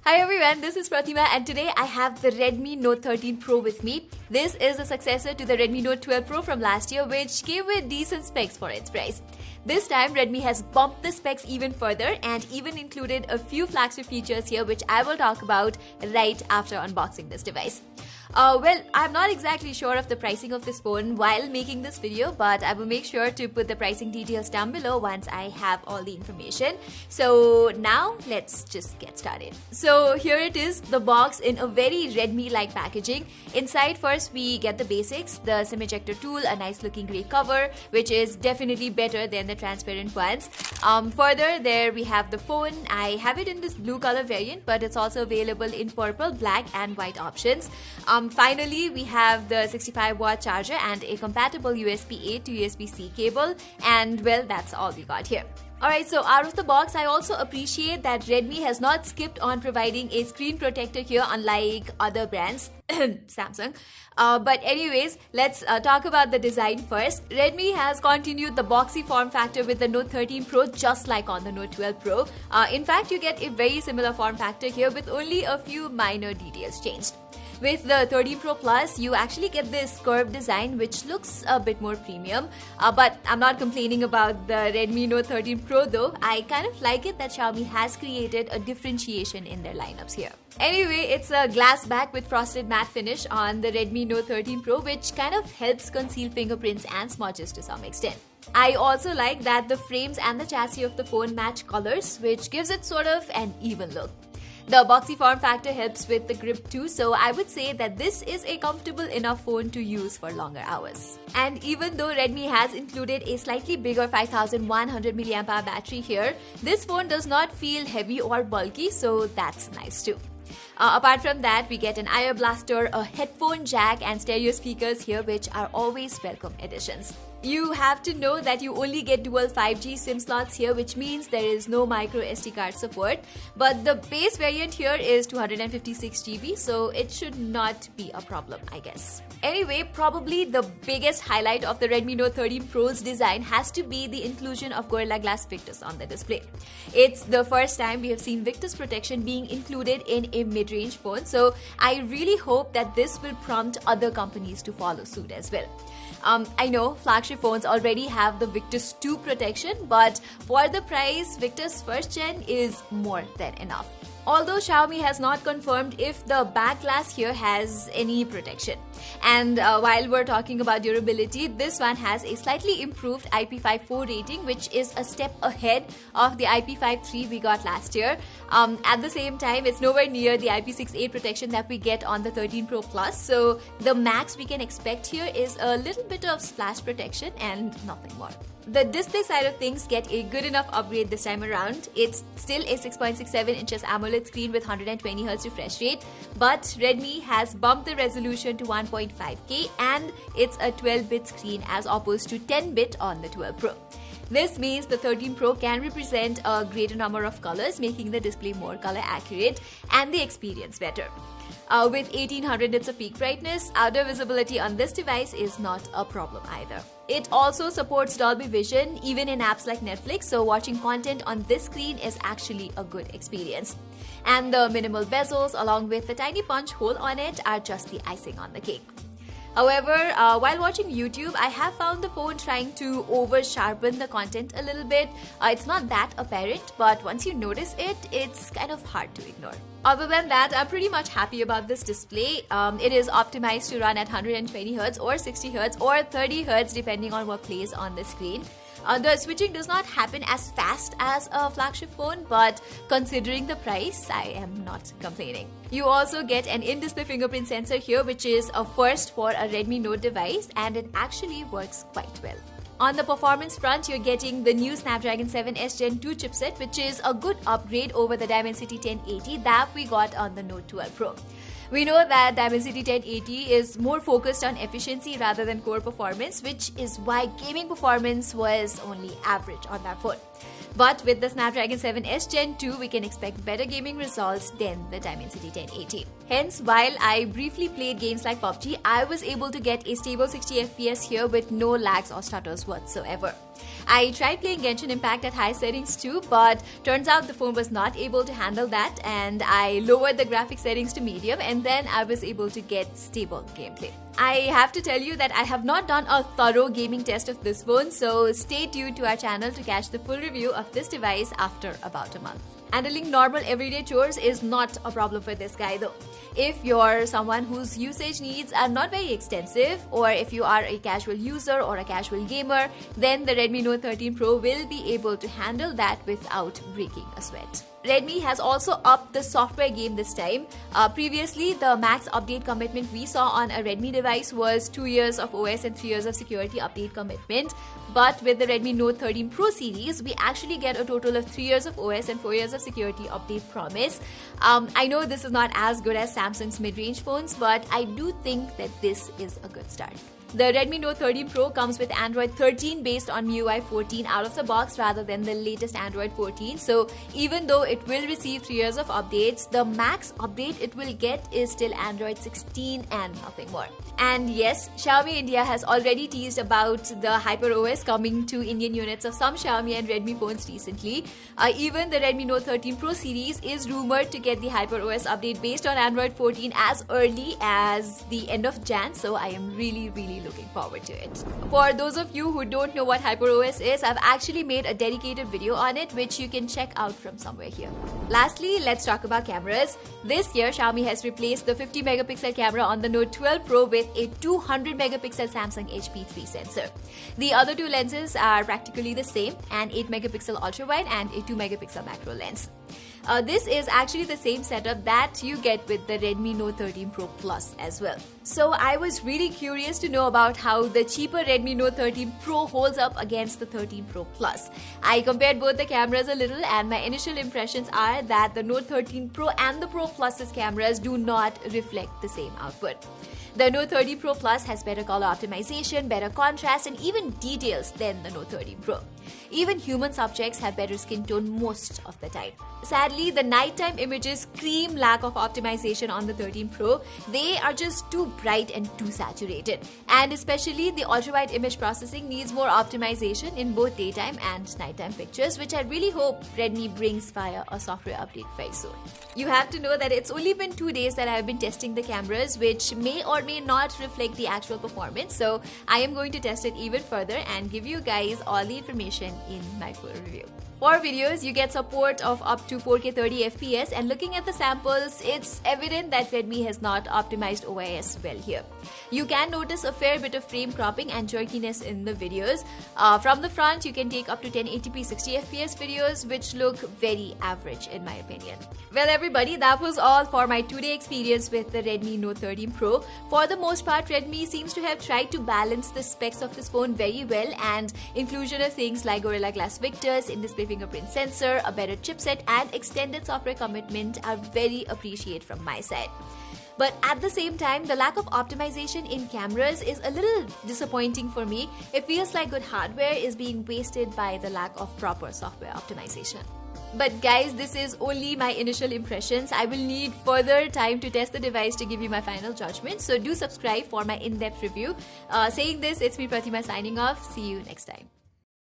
Hi everyone, this is Pratima and today I have the Redmi Note 13 Pro with me. This is the successor to the Redmi Note 12 Pro from last year, which came with decent specs for its price. This time Redmi has bumped the specs even further and even included a few flagship features here which I will talk about right after unboxing this device. Well, I'm not exactly sure of the pricing of this phone while making this video, but I will make sure to put the pricing details down below once I have all the information. So now let's just get started. So here it is, the box in a very Redmi-like packaging. Inside first we get the basics, the SIM ejector tool, a nice looking grey cover, which is definitely better than the transparent ones. Further there we have the phone. I have it in this blue color variant, but it's also available in purple, black and white options. Finally, we have the 65-watt charger and a compatible USB-A to USB-C cable, and well, that's all we got here. Alright, so out of the box, I also appreciate that Redmi has not skipped on providing a screen protector here unlike other brands, Samsung. But anyways, let's talk about the design first. Redmi has continued the boxy form factor with the Note 13 Pro just like on the Note 12 Pro. In fact, you get a very similar form factor here with only a few minor details changed. With the 13 Pro Plus, you actually get this curved design which looks a bit more premium. But I'm not complaining about the Redmi Note 13 Pro though. I kind of like it that Xiaomi has created a differentiation in their lineups here. Anyway, it's a glass back with frosted matte finish on the Redmi Note 13 Pro, which kind of helps conceal fingerprints and smudges to some extent. I also like that the frames and the chassis of the phone match colors, which gives it sort of an even look. The boxy form factor helps with the grip too, so I would say that this is a comfortable enough phone to use for longer hours. And even though Redmi has included a slightly bigger 5100 mAh battery here, this phone does not feel heavy or bulky, so that's nice too. Apart from that, we get an IR blaster, a headphone jack and stereo speakers here, which are always welcome additions. You have to know that you only get dual 5G SIM slots here, which means there is no micro SD card support. But the base variant here is 256 GB, so it should not be a problem, I guess. Anyway, probably the biggest highlight of the Redmi Note 13 Pro's design has to be the inclusion of Gorilla Glass Victus on the display. It's the first time we have seen Victus protection being included in a mid-range phone, so I really hope that this will prompt other companies to follow suit as well. I know flagship phones already have the Victus 2 protection, but for the price, Victus first gen is more than enough. Although Xiaomi has not confirmed if the back glass here has any protection. And while we're talking about durability, this one has a slightly improved IP54 rating, which is a step ahead of the IP53 we got last year. At the same time, it's nowhere near the IP68 protection that we get on the 13 Pro Plus, so the max we can expect here is a little bit of splash protection and nothing more. The display side of things get a good enough upgrade this time around. It's still a 6.67 inches AMOLED screen with 120Hz refresh rate, but Redmi has bumped the resolution to 1.5K and it's a 12-bit screen as opposed to 10-bit on the 12 Pro. This means the 13 Pro can represent a greater number of colors, making the display more color accurate and the experience better. With 1800 nits of peak brightness, outer visibility on this device is not a problem either. It also supports Dolby Vision even in apps like Netflix, so watching content on this screen is actually a good experience. And the minimal bezels along with the tiny punch hole on it are just the icing on the cake. However, while watching YouTube, I have found the phone trying to over-sharpen the content a little bit. It's not that apparent, but once you notice it, it's kind of hard to ignore. Other than that, I'm pretty much happy about this display. It is optimized to run at 120Hz or 60Hz or 30Hz depending on what plays on the screen. The switching does not happen as fast as a flagship phone, but considering the price, I am not complaining. You also get an in-display fingerprint sensor here, which is a first for a Redmi Note device, and it actually works quite well. On the performance front, you're getting the new Snapdragon 7S Gen 2 chipset, which is a good upgrade over the Dimensity 1080 that we got on the Note 12 Pro. We know that Dimensity 1080 is more focused on efficiency rather than core performance, which is why gaming performance was only average on that phone. But with the Snapdragon 7S Gen 2, we can expect better gaming results than the Dimensity 1080. Hence, while I briefly played games like PUBG, I was able to get a stable 60 FPS here with no lags or stutters whatsoever. I tried playing Genshin Impact at high settings too, but turns out the phone was not able to handle that, and I lowered the graphics settings to medium, and then I was able to get stable gameplay. I have to tell you that I have not done a thorough gaming test of this phone, so stay tuned to our channel to catch the full review of this device after about a month. Handling normal everyday chores is not a problem for this guy though. If you're someone whose usage needs are not very extensive, or if you are a casual user or a casual gamer, then the Redmi Note 13 Pro will be able to handle that without breaking a sweat. Redmi has also upped the software game this time. Previously, the max update commitment we saw on a Redmi device was 2 years of OS and 3 years of security update commitment. But with the Redmi Note 13 Pro series, we actually get a total of 3 years of OS and 4 years of security update promise. I know this is not as good as Samsung's mid-range phones, but I do think that this is a good start. The Redmi Note 13 Pro comes with Android 13 based on MIUI 14 out of the box rather than the latest Android 14. So even though it will receive 3 years of updates, the max update it will get is still Android 16 and nothing more. And yes, Xiaomi India has already teased about the HyperOS coming to Indian units of some Xiaomi and Redmi phones recently. Even the Redmi Note 13 Pro series is rumored to get the HyperOS update based on Android 14 as early as the end of Jan. So I am really looking forward to it. For those of you who don't know what HyperOS is, I've actually made a dedicated video on it which you can check out from somewhere here. Lastly, let's talk about cameras. This year, Xiaomi has replaced the 50 megapixel camera on the Note 12 Pro with a 200 megapixel Samsung HP3 sensor. The other two lenses are practically the same, an 8 megapixel ultra wide and a 2 megapixel macro lens. This is actually the same setup that you get with the Redmi Note 13 Pro Plus as well. So I was really curious to know about how the cheaper Redmi Note 13 Pro holds up against the 13 Pro Plus. I compared both the cameras a little, and my initial impressions are that the Note 13 Pro and the Pro Plus's cameras do not reflect the same output. The Note 30 Pro Plus has better color optimization, better contrast, and even details than the Note 13 Pro. Even human subjects have better skin tone most of the time. Sadly, the nighttime images scream lack of optimization on the 13 Pro. They are just too bright and too saturated. And especially the ultra-wide image processing needs more optimization in both daytime and nighttime pictures, which I really hope Redmi brings via a software update very soon. You have to know that it's only been 2 days that I've been testing the cameras, which may or may not reflect the actual performance. So I am going to test it even further and give you guys all the information in my full review. For videos, you get support of up to 4K 30 FPS, and looking at the samples, it's evident that Redmi has not optimized OIS well here. You can notice a fair bit of frame cropping and jerkiness in the videos. From the front, you can take up to 1080p 60 FPS videos, which look very average in my opinion. Well everybody, that was all for my 2-day experience with the Redmi Note 13 Pro. For the most part, Redmi seems to have tried to balance the specs of this phone very well, and inclusion of things like Gorilla Glass Victus, in-display fingerprint sensor, a better chipset, and extended software commitment are very appreciated from my side. But at the same time, the lack of optimization in cameras is a little disappointing for me. It feels like good hardware is being wasted by the lack of proper software optimization. But guys, this is only my initial impressions. I will need further time to test the device to give you my final judgment. So do subscribe for my in-depth review. Saying this, it's me Pratima signing off. See you next time.